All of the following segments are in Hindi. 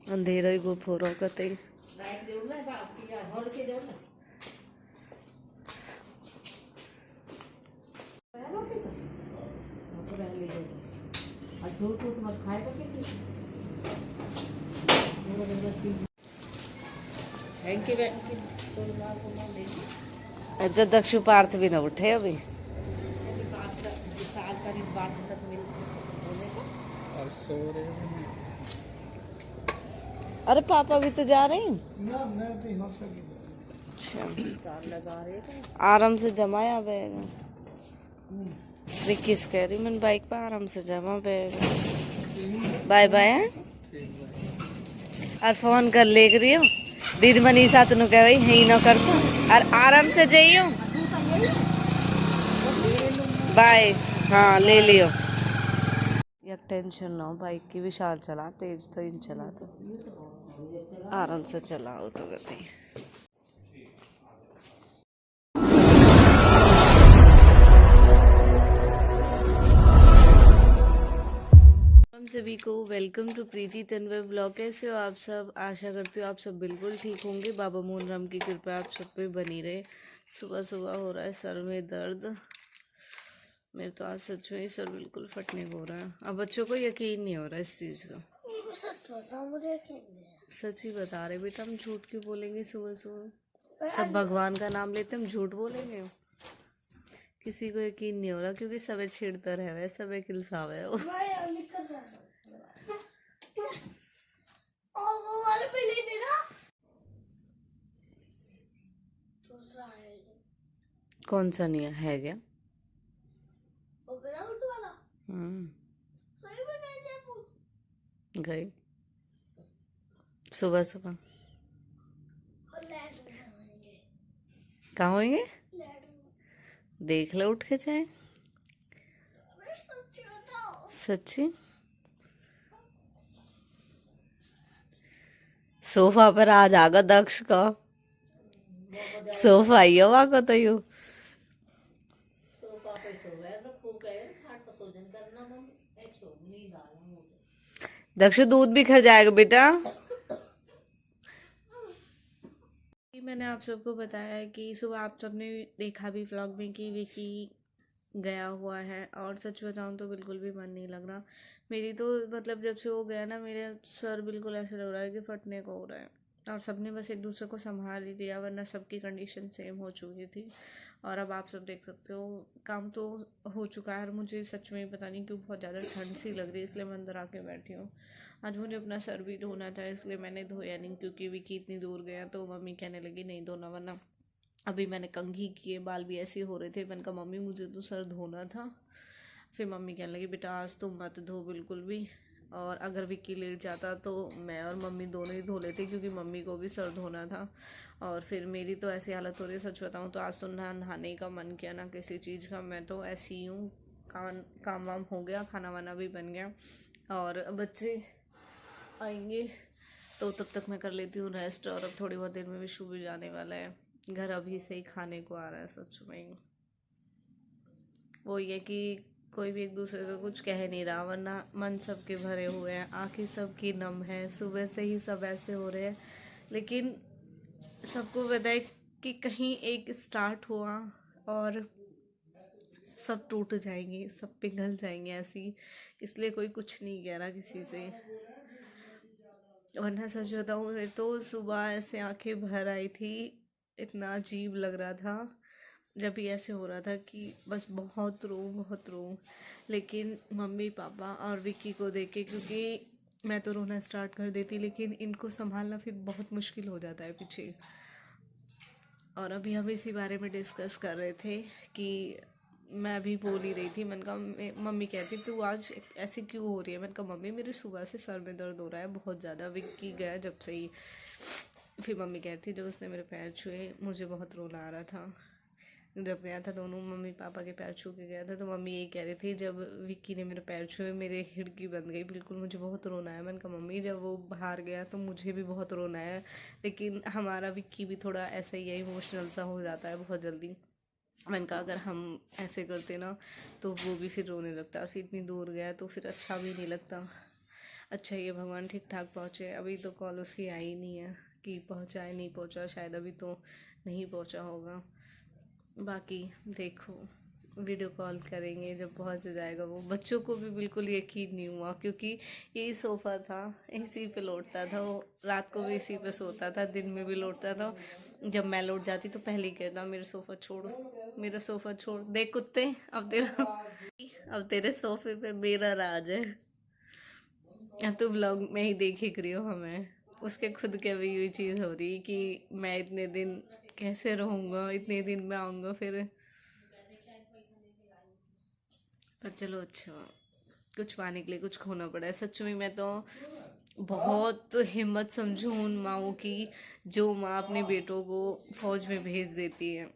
अंधेरा ही गुप हो रहा कतई। अच्छा दक्षु पार्थ भी ना उठे अभी। अरे पापा भी तो जा रहे हैं। अच्छा आराम से जमाया बैग। किस कह रही मैंने बाइक पे आराम से जमा बैग। Bye bye. और फोन कर ले रही हो दीदी मनीषा तेन कह भाई यही ना कर तो और आराम से जाइयो। बाय। हाँ ले लियो। एक टेंशन ना हो बाइक की। विशाल चला तेज तो इन चला तो आराम से चलाओ तो गति। हम सभी को वेलकम टू प्रीति तन्वय ब्लॉग। कैसे हो आप सब? आशा करती हूँ आप सब बिल्कुल ठीक होंगे। बाबा मोहन राम की कृपा आप सब पे बनी रहे। सुबह सुबह हो रहा है सर में दर्द। मेरे तो आज सच में ही सर बिल्कुल फटने को हो रहा है। अब बच्चों को यकीन नहीं हो रहा इस चीज़ का। सच ही बता रहे बेटा, हम झूठ क्यों बोलेंगे? सुबह सुबह सब भगवान का नाम लेते हम झूठ बोलेंगे? किसी को यकीन नहीं हो रहा क्योंकि सबे छेड़ता रहे सबे किलसावे हो। कौन सा नहीं है क्या? गई सुबह सुबह कहाँ होंगे? देख लो उठ के जाए। सच्ची सोफा पर आ जाएगा दक्ष का। सोफा ही हो को तो यू दक्ष दूध भी खर जाएगा बेटा। मैंने आप सबको बताया है कि सुबह आप सबने देखा भी व्लॉग में कि विकी गया हुआ है। और सच बताऊं तो बिल्कुल भी मन नहीं लग रहा। मेरी तो मतलब जब से वो गया ना मेरे सर बिल्कुल ऐसे लग रहा है कि फटने को हो रहा है। और सबने बस एक दूसरे को संभाल ही लिया वरना सबकी कंडीशन सेम हो चुकी थी। और अब आप सब देख सकते हो काम तो हो चुका है। और मुझे सच में पता नहीं क्यों बहुत ज़्यादा ठंड सी लग रही है इसलिए मैं अंदर आके बैठी हूँ। आज मुझे अपना सर भी धोना था इसलिए मैंने धोया नहीं क्योंकि विकी इतनी दूर गया तो मम्मी कहने लगी नहीं धोना वरना। अभी मैंने कंघी किए बाल भी ऐसे हो रहे थे। मैंने कहा मम्मी मुझे तो सर धोना था। फिर मम्मी कहने लगी बेटा आज तो मत धो बिल्कुल भी। और अगर विक्की लेट जाता तो मैं और मम्मी दोनों ही धो लेते क्योंकि मम्मी को भी सर धोना था। और फिर मेरी तो ऐसी हालत हो रही है सच बताऊँ तो आज तो ना नहाने का मन किया ना किसी चीज़ का। मैं तो ऐसी ही हूँ। काम वाम हो गया खाना वाना भी बन गया और बच्चे आएंगे तो तब तक मैं कर लेती हूँ रेस्ट। और अब थोड़ी बहुत देर में विशु भी जाने वाला है घर। अभी से ही खाने को आ रहा है सच में। वो ये कि कोई भी एक दूसरे से कुछ कह नहीं रहा वरना मन सबके भरे हुए हैं आँखें सबकी नम है। सुबह से ही सब ऐसे हो रहे हैं लेकिन सबको पता है कि कहीं एक स्टार्ट हुआ और सब टूट जाएंगे सब पिघल जाएंगे ऐसी। इसलिए कोई कुछ नहीं कह रहा किसी से। वरना सच बताऊँ तो सुबह ऐसे आंखें भर आई थी। इतना अजीब लग रहा था जब भी ऐसे हो रहा था कि बस बहुत रो बहुत रो। लेकिन मम्मी पापा और विक्की को देख के क्योंकि मैं तो रोना स्टार्ट कर देती लेकिन इनको संभालना फिर बहुत मुश्किल हो जाता है पीछे। और अभी हम इसी बारे में डिस्कस कर रहे थे कि मैं भी बोल ही रही थी। मैंने कहा मम्मी कहती तू आज ऐसी क्यों हो रही है? मैंने कहा मम्मी मेरे सुबह से सर में दर्द हो रहा है बहुत ज़्यादा। विक्की गया जब से ही। फिर मम्मी कहती जब उसने मेरे पैर छुए मुझे बहुत रोना आ रहा था। जब गया था दोनों मम्मी पापा के पैर छू के गया था तो मम्मी यही कह रही थी जब विक्की ने मेरे पैर छुए मेरे खिड़की बंद गई बिल्कुल मुझे बहुत रोना है। मैंने कहा मम्मी जब वो बाहर गया तो मुझे भी बहुत रोना है लेकिन हमारा विक्की भी थोड़ा ऐसा ही है इमोशनल सा हो जाता है बहुत जल्दी। मैंने कहा अगर हम ऐसे करते ना तो वो भी फिर रोने लगता और फिर इतनी दूर गया तो फिर अच्छा भी नहीं लगता। अच्छा ये भगवान ठीक ठाक पहुँचे। अभी तो कॉल उसकी आई नहीं है कि पहुँचा है नहीं पहुँचा, शायद अभी तो नहीं पहुँचा होगा। बाकी देखो वीडियो कॉल करेंगे जब पहुंच जाएगा वो। बच्चों को भी बिल्कुल यकीन नहीं हुआ क्योंकि यही सोफ़ा था, इसी पे लौटता था वो, रात को भी इसी पे सोता था, दिन में भी लौटता था। जब मैं लौट जाती तो पहले ही कहता मेरा सोफ़ा छोड़, मेरा सोफ़ा छोड़। देख कुत्ते, अब तेरे सोफे पे मेरा राज है। अब तू ब्लॉग में ही देख ही रही हो हमें। उसके खुद के भी यही चीज़ हो रही कि मैं इतने दिन कैसे रहूँगा, इतने दिन में आऊँगा फिर। पर चलो अच्छा, कुछ पाने के लिए कुछ खोना पड़ा है। सच में मैं तो बहुत हिम्मत समझूं उन माओं की जो माँ अपने बेटों को फौज में भेज देती है।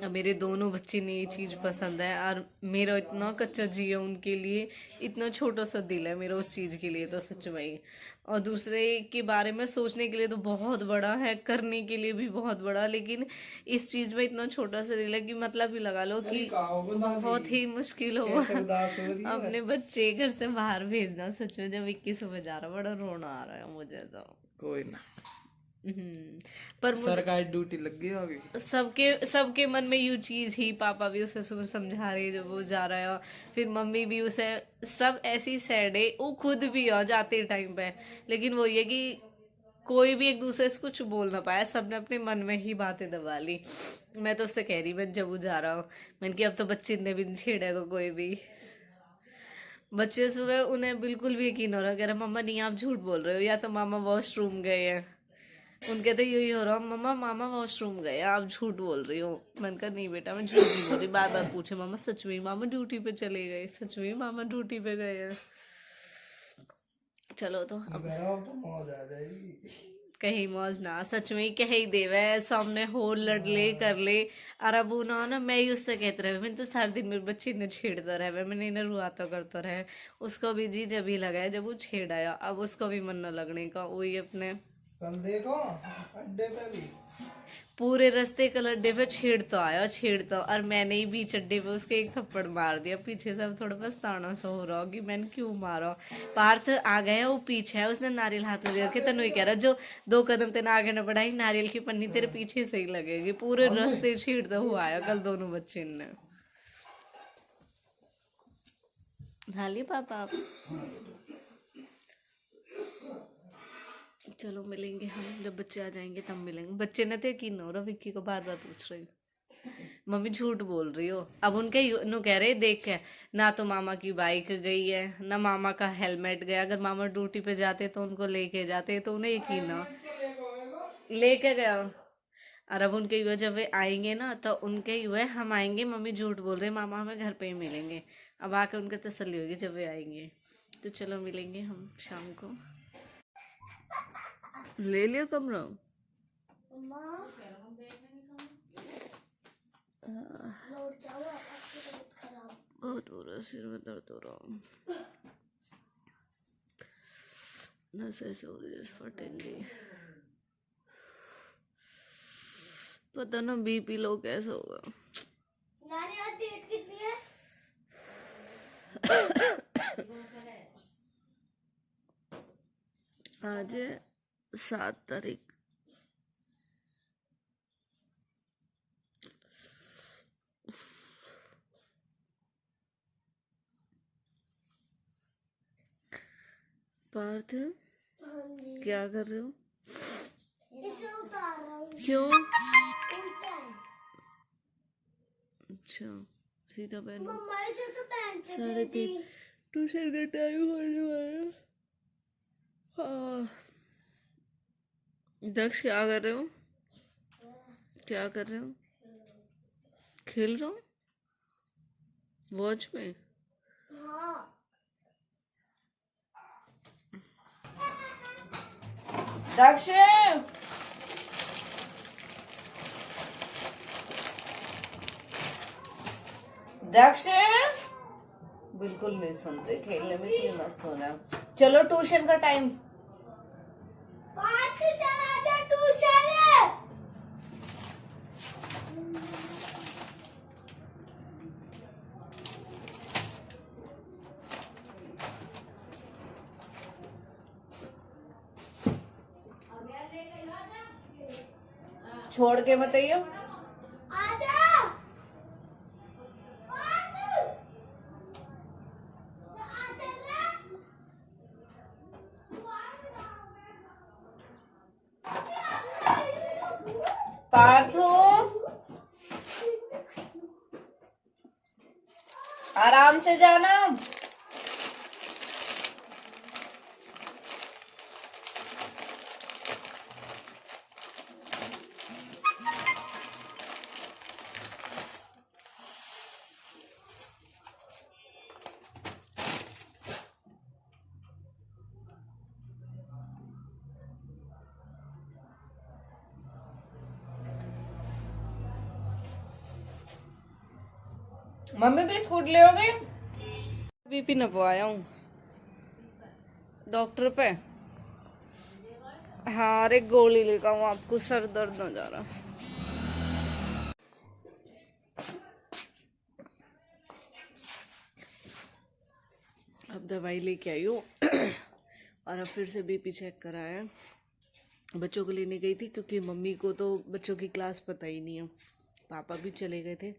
अब मेरे दोनों बच्चे ने ये चीज़ पसंद है और मेरा इतना कच्चा जी है उनके लिए, इतना छोटा सा दिल है मेरा उस चीज़ के लिए तो सच में। और दूसरे के बारे में सोचने के लिए तो बहुत बड़ा है, करने के लिए भी बहुत बड़ा, लेकिन इस चीज़ में इतना छोटा सा दिल है कि मतलब ही लगा लो कि बहुत ही मुश्किल हो अपने बच्चे घर से बाहर भेजना। सच में जब 21 बजा रहा बड़ा रोना आ रहा है मुझे तो। कोई ना, पर सरकारी ड्यूटी लग गई होगी। सबके सबके मन में यू चीज़ ही, पापा भी उसे सुबह समझा रहे जब वो जा रहा है, फिर मम्मी भी उसे, सब ऐसी सैड है, वो खुद भी हो जाते टाइम पे। लेकिन वो ये कि कोई भी एक दूसरे से कुछ बोल ना पाया, सबने अपने मन में ही बातें दबा ली। मैं तो उससे कह रही मैं जब वो जा रहा हूँ, मैंने कि अब तो बच्चे ने भी नहीं छेड़ेगा कोई भी। बच्चे सुबह उन्हें बिल्कुल भी यकीन हो रहा, कह रहा मम्मा नहीं आप झूठ बोल रहे हो, या तो मामा वॉशरूम गए हैं। उनके तो यही हो रहा मम्मा मामा वॉशरूम गए आप झूठ बोल रही हो। मैंने कहा नहीं बेटा मैं झूठ नहीं बोल रही। बार बार पूछे मामा सच में मामा ड्यूटी पे चले गए, सच में मामा ड्यूटी पे गए हैं। चलो तो अब तो मौज आ जाएगी। कहीं मौज ना, सच में कहीं देवे सामने हो लड़ ले कर ले। और अब वो ना मैं ही उससे कहते रहे, मैंने तो सारे दिन मेरे बच्चे ने छेड़ता रहे, मैंने इन्हें रुआता करता रहे। उसको भी जी जब ही लगाया जब वो छेड़ाया, अब उसको भी मन न लगने का। वही अपने कल देखो अड्डे पे भी पूरे रास्ते कल अड्डे पे छेड़ता आया छेड़ता, और मैंने ही बीच अड्डे पे उसके एक थप्पड़ मार दिया। पीछे से अब थोड़ा पछताना सा हो रहा कि मैंने क्यों मारा। पार्थ आ गया वो पीछे है, उसने नारियल हाथ में दे रखे, तेन कह रहा जो 2 कदम तेने आगे न बढ़ाई नारियल की पन्नी तेरे पीछे से ही लगेगी। पूरे रास्ते छेड़ता हुआ आया कल दोनों बच्चे ने। हाली पापा आप चलो मिलेंगे हम, जब बच्चे आ जाएंगे तब मिलेंगे। बच्चे ने तो यकीन हो रहा, विक्की को बार बार पूछ रहे मम्मी झूठ बोल रही हो। अब उनके नु कह रहे देख के ना तो मामा की बाइक गई है ना मामा का हेलमेट गया। अगर मामा ड्यूटी पे जाते तो उनको लेके जाते, तो उन्हें यकीन ना लेके गया। और अब उनके युवा जब वे आएंगे ना तो उनके युवा हम आएंगे मम्मी झूठ बोल रहे मामा हमें घर पे ही मिलेंगे। अब आकर उनके तसल्ली होगी जब वे आएंगे। तो चलो मिलेंगे हम शाम को। ले लियो कमरा। बहुत हो रहा सिर में दर्द हो रहा, नसें से हो रही जैसे फटेंगी। पता ना बीपी लो कैसा होगा। डेट कितनी है? आज 7 तारीख। पार्थ क्या कर रहे हो? इसे उतार रहा हूँ। क्यों? अच्छा सीधा पहनो। 3:30 ट्यूशन का टाइम होने वाला। हाँ दक्ष क्या कर रहे हो? क्या कर रहे हो? खेल रहा हूँ वॉच में। दक्ष दक्ष बिल्कुल नहीं सुनते, खेलने में इतने मस्त हो रहा। चलो ट्यूशन का टाइम। छोड़ के मत आइयो। पार्थो आराम से जाना। मम्मी बिस्कुट ले आओगे? बीपी नपवाया हूँ डॉक्टर पे। हाँ अरे गोली लेकर हूँ, आपको सर दर्द न जा रहा। अब दवाई लेके आई हूँ और अब फिर से बीपी चेक कराया। बच्चों को लेने गई थी क्योंकि मम्मी को तो बच्चों की क्लास पता ही नहीं है, पापा भी चले गए थे,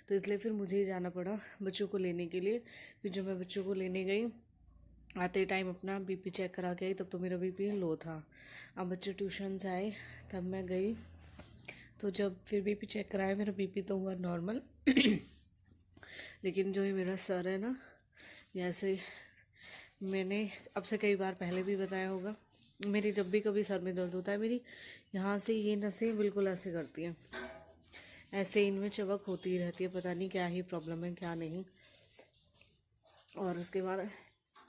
तो इसलिए फिर मुझे ही जाना पड़ा बच्चों को लेने के लिए। फिर जब मैं बच्चों को लेने गई, आते टाइम अपना बीपी चेक करा के आई, तब तो मेरा बीपी लो था। अब बच्चे ट्यूशन से आए तब मैं गई, तो जब फिर बीपी चेक कराया मेरा बीपी तो हुआ नॉर्मल लेकिन जो ये मेरा सर है ना, जैसे मैंने अब से कई बार पहले भी बताया होगा, मेरी जब भी कभी सर में दर्द होता है, मेरी यहाँ से ये नसें बिल्कुल ऐसे करती हैं, ऐसे इनमें चवक होती ही रहती है, पता नहीं क्या ही प्रॉब्लम है क्या नहीं। और उसके बाद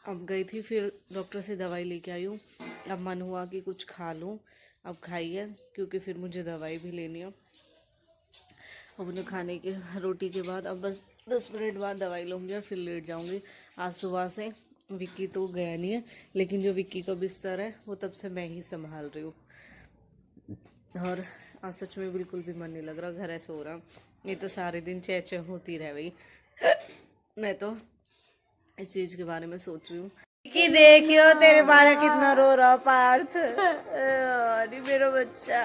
अब गई थी, फिर डॉक्टर से दवाई लेके आई हूँ। अब मन हुआ कि कुछ खा लूँ, अब खाई है क्योंकि फिर मुझे दवाई भी लेनी है। अब उन्हें खाने के रोटी के बाद अब बस 10 मिनट बाद दवाई लूँगी और फिर लेट जाऊँगी। आज सुबह से विक्की तो गया नहीं है, लेकिन जो विक्की का बिस्तर है वो तब से मैं ही संभाल रही हूँ। और आज सच में बिल्कुल भी मन नहीं लग रहा, घर ऐसे हो रहा, ये तो सारे दिन चेचे होती रह गई। मैं तो इस चीज के बारे में सोच रही हूँ कि देखियो तेरे बारे कितना रो रहा पार्थ। अरे मेरा बच्चा,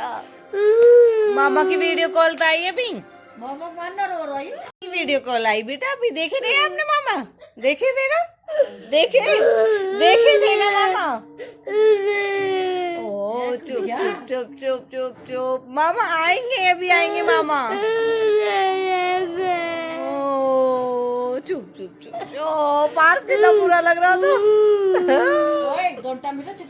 मामा की वीडियो कॉल तो आई है भी, मामा मानना रो रही है। वीडियो कॉल आई बेटा, अभी देखे थे आपने मामा, देखे थे ना, देखे थे ना मामा। ओ चुप चुप चुप चुप चुप चुप, मामा आएंगे, अभी आएंगे मामा। ओ चुप चुप चुप, ओ पार्थ कितना बुरा लग रहा था। ओए घंटा मिला चुप।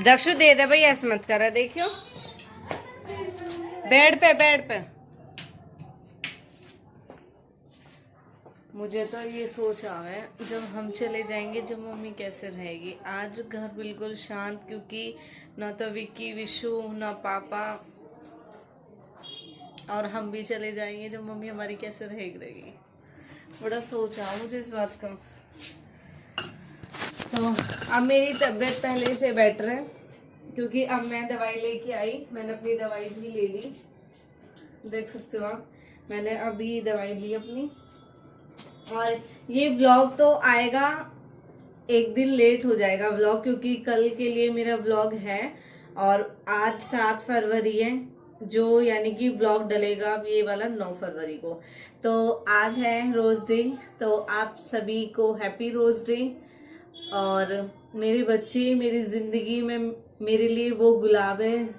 दक्षु दे दे भाई, ऐसे मत करा, देखियो बेड पे। मुझे तो ये सोच आ है जब हम चले जाएंगे, जब मम्मी कैसे रहेगी। आज घर बिल्कुल शांत, क्योंकि ना तो विक्की, विशु, ना पापा, और हम भी चले जाएंगे, जब मम्मी हमारी कैसे रहेगी। बड़ा सोच आ मुझे इस बात का। तो अब मेरी तबीयत पहले से बेटर है, क्योंकि अब मैं दवाई लेके आई, मैंने अपनी दवाई भी ले ली, देख सकते हो आप, मैंने अभी दवाई ली अपनी। और ये व्लॉग तो आएगा, एक दिन लेट हो जाएगा व्लॉग, क्योंकि कल के लिए मेरा व्लॉग है और आज 7 फरवरी है, जो यानी कि व्लॉग डलेगा अब ये वाला 9 फरवरी को। तो आज है रोज डे, तो आप सभी को हैप्पी रोज डे। और मेरे बच्चे मेरी जिंदगी में मेरे लिए वो गुलाब है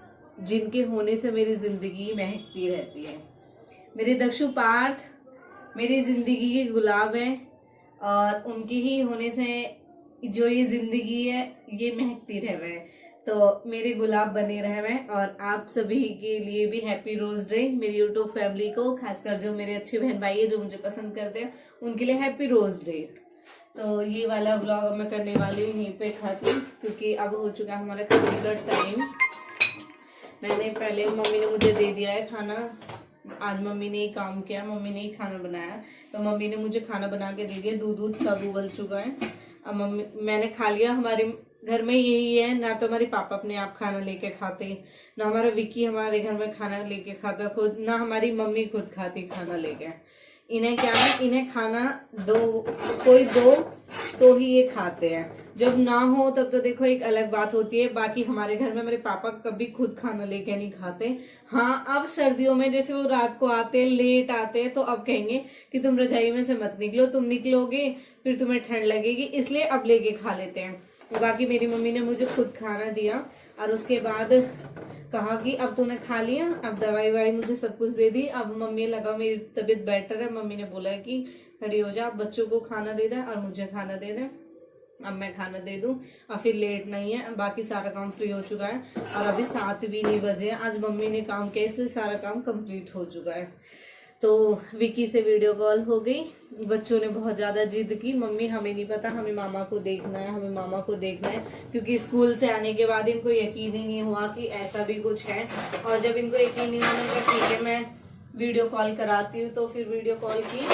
जिनके होने से मेरी जिंदगी महकती रहती है। मेरे दक्षु पार्थ मेरी जिंदगी के गुलाब है और उनके ही होने से जो ये जिंदगी है ये महकती रहे। तो मेरे गुलाब बने रहे। और आप सभी के लिए भी हैप्पी रोज डे। मेरी यूट्यूब फैमिली को, खासकर जो मेरे अच्छे बहन भाई है जो मुझे पसंद करते हैं, उनके लिए हैप्पी रोज डे। तो ये वाला व्लॉग अब मैं करने वाली हूँ यहीं पे खत्म, क्योंकि अब हो चुका है हमारा खाने का टाइम। मैंने पहले, मम्मी ने मुझे दे दिया है खाना, आज मम्मी ने ही काम किया, मम्मी ने ही खाना बनाया। तो मम्मी ने मुझे खाना बना के दे दिया, दूध सब उबल चुका है। अब मम्मी, मैंने खा लिया। हमारे घर में यही है, ना तो हमारे पापा अपने आप खाना लेके खाते, ना हमारा विक्की हमारे घर में खाना लेके खाता खुद, ना हमारी मम्मी खुद खाती खाना लेके। इन्हें क्या है, इन्हें खाना कोई दो तो ही ये खाते हैं, जब ना हो तब तो देखो एक अलग बात होती है। बाकी हमारे घर में मेरे पापा कभी खुद खाना लेके नहीं खाते। हाँ, अब सर्दियों में जैसे वो रात को आते, लेट आते, तो अब कहेंगे कि तुम रजाई में से मत निकलो, तुम निकलोगे फिर तुम्हें ठंड लगेगी, इसलिए अब लेके खा लेते हैं। बाकी मेरी मम्मी ने मुझे खुद खाना दिया और उसके बाद कहा कि अब तूने खा लिया, अब दवाई वाई मुझे सब कुछ दे दी। अब मम्मी लगा मेरी तबीयत बेटर है, मम्मी ने बोला कि खड़ी हो जा, बच्चों को खाना दे दे और मुझे खाना दे दे। अब मैं खाना दे दूं और फिर लेट नहीं है, बाकी सारा काम फ्री हो चुका है और अभी 7 भी नहीं बजे। आज मम्मी ने काम किया इसलिए सारा काम कंप्लीट हो चुका है। तो विकी से वीडियो कॉल हो गई। बच्चों ने बहुत ज़्यादा जिद की, मम्मी हमें नहीं पता, हमें मामा को देखना है, हमें मामा को देखना है, क्योंकि स्कूल से आने के बाद इनको यकीन ही नहीं हुआ कि ऐसा भी कुछ है। और जब इनको यकीन नहीं हुआ तो ठीक है मैं वीडियो कॉल कराती हूँ। तो फिर वीडियो कॉल की,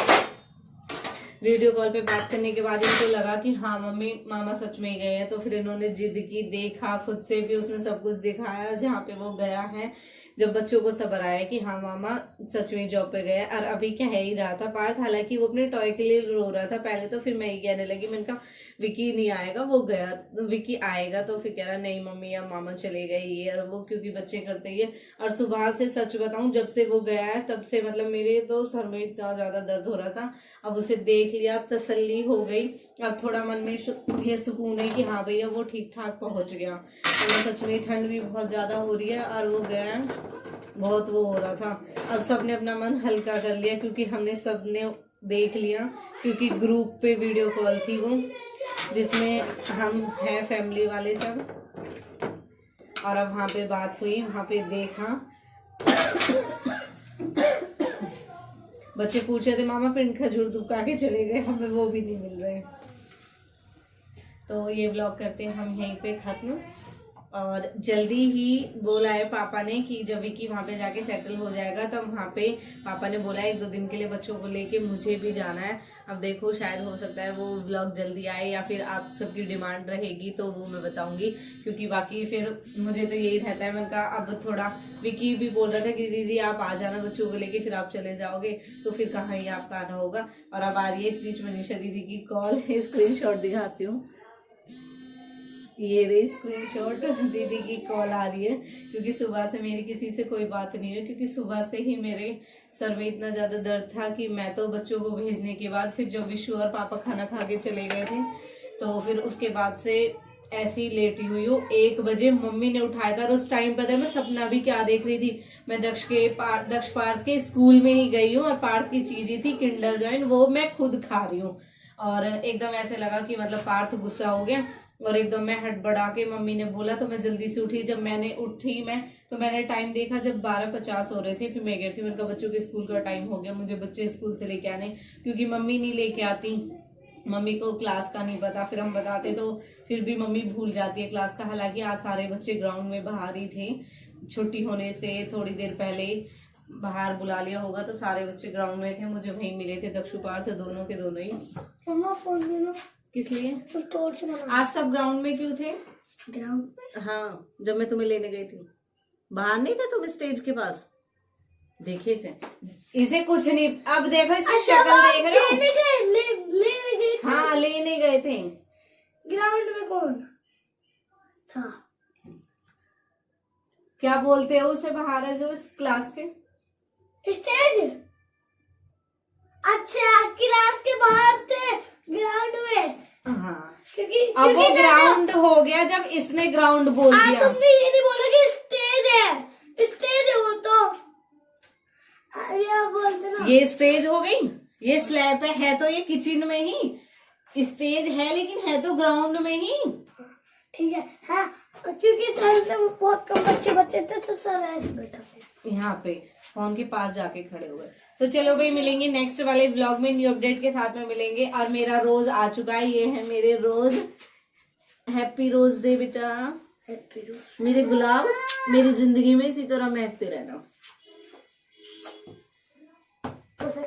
वीडियो कॉल पे बात करने के बाद इनको लगा कि हाँ मम्मी मामा सच में ही गए हैं। तो फिर इन्होंने जिद की, देखा खुद से भी, उसने सब कुछ दिखाया जहाँ पे वो गया है। जब बच्चों को सब्र आया कि हाँ मामा सच में जॉब पे गए। और अभी कह ही रहा था पार्थ, हालांकि वो अपने टॉय के लिए रो रहा था पहले, तो फिर मैं ही कहने लगी, मैंने कहा विकी नहीं आएगा, वो गया, विकी आएगा। तो फिर कह रहा नहीं मम्मी या मामा चले गए ये और वो, क्योंकि बच्चे करते ही है। और सुबह से सच बताऊं, जब से वो गया है तब से मतलब मेरे तो सर में इतना ज्यादा दर्द हो रहा था। अब उसे देख लिया, तसल्ली हो गई, अब थोड़ा मन में ये सुकून है कि हाँ भैया वो ठीक ठाक पहुंच गया। तो सच में ठंड भी बहुत ज्यादा हो रही है और वो गया, बहुत वो हो रहा था। अब सबने अपना मन हल्का कर लिया, क्योंकि हमने सबने देख लिया, क्योंकि ग्रुप पे वीडियो कॉल थी वो, जिसमें हम हैं फैमिली वाले सब। और अब वहाँ पे बात हुई, वहाँ पे देखा, बच्चे पूछ रहे थे मामा पिंड खजूर दुबका के चले गए, हमें वो भी नहीं मिल रहे। तो ये ब्लॉग करते हैं हम यहीं पे खत्म। और जल्दी ही बोला है पापा ने कि जब विकी वहाँ पे जाके सेटल हो जाएगा तब वहाँ पे पापा ने बोला 1-2 दिन के लिए बच्चों को लेके मुझे भी जाना है। अब देखो शायद हो सकता है वो व्लॉग जल्दी आए या फिर आप सबकी डिमांड रहेगी तो वो मैं बताऊंगी, क्योंकि बाकी फिर मुझे तो यही रहता है। मैंने कहा अब थोड़ा, विकी भी बोल रहा था कि दीदी आप आ जाना बच्चों को लेके, फिर आप चले जाओगे तो फिर कहाँ ही आपका आना होगा। और अब आ रही है इस बीच मनीषा दीदी की कॉल, स्क्रीनशॉट दिखाती हूँ, ये रही स्क्रीनशॉट, दीदी की कॉल आ रही है। क्योंकि सुबह से मेरी किसी से कोई बात नहीं हुई, क्योंकि सुबह से ही मेरे सर में इतना ज़्यादा दर्द था कि मैं तो बच्चों को भेजने के बाद, फिर जब विशु और पापा खाना खा के चले गए थे तो फिर उसके बाद से ऐसी लेटी हुई हूँ। 1 बजे मम्मी ने उठाया था और उस टाइम पता है मैं सपना भी क्या देख रही थी, मैं दक्ष पार्थ के स्कूल में ही गई हूँ और पार्थ की चीज़ें थी किंडर जॉय, वो मैं खुद खा रही हूँ। और एकदम ऐसे लगा कि मतलब पार्थ गुस्सा हो गया और एकदम मैं हड़बड़ा के, मम्मी ने बोला तो मैं जल्दी से उठी। जब मैंने उठी तो मैंने टाइम देखा जब 12:50 हो रहे थे, फिर मैं गई थी। मैंने कहा बच्चों के स्कूल का टाइम हो गया, मुझे बच्चे स्कूल से लेके आने, क्योंकि मम्मी नहीं लेके आती, मम्मी को क्लास का नहीं पता, फिर हम बताते तो फिर भी मम्मी भूल जाती है क्लास का। हालांकि आज सारे बच्चे ग्राउंड में बाहर ही थे, छुट्टी होने से थोड़ी देर पहले बाहर बुला लिया होगा तो सारे बच्चे ग्राउंड में थे, मुझे वहीं मिले थे दक्षु पार्थ, दोनों के दोनों ही। किस लिए? आज सब ग्राउंड में क्यों थे? ग्राउंड में? हाँ, जब मैं तुम्हें लेने गई थी। बाहर नहीं थे तुम स्टेज के पास? देखे से इसे कुछ नहीं, अब देखो इसकी शक्ल देख रहे हो। लेने गए हाँ लेने गए थे। ग्राउंड में कौन था? क्या बोलते हो उसे बाहर है जो इस क्लास के? स्टेज। अच्छा, क्लास के बाहर थे ग्राउंड में। हाँ क्योंकि अब वो ग्राउंड हो गया जब इसने ग्राउंड बोल दिया। तुमने ये नहीं बोला कि स्टेज है, स्टेज है वो तो। अरे आप बोलते ना। ये स्टेज हो गई, ये स्लैब है तो ये किचन में ही स्टेज है, लेकिन है तो ग्राउंड में ही। ठीक है। हाँ, क्योंकि सर से बहुत कम बच्चे थे तो सर ऐसे बैठा थे यहाँ पे फोन के पास जाके खड़े हुए। तो चलो भाई मिलेंगे नेक्स्ट वाले व्लॉग में, न्यू अपडेट के साथ में मिलेंगे। और मेरा रोज आ चुका है, ये है मेरे रोज। हैप्पी रोज डे बेटा, हैप्पी रोज। मेरे गुलाब, मेरी जिंदगी में इसी तरह महकते रहना। तो सर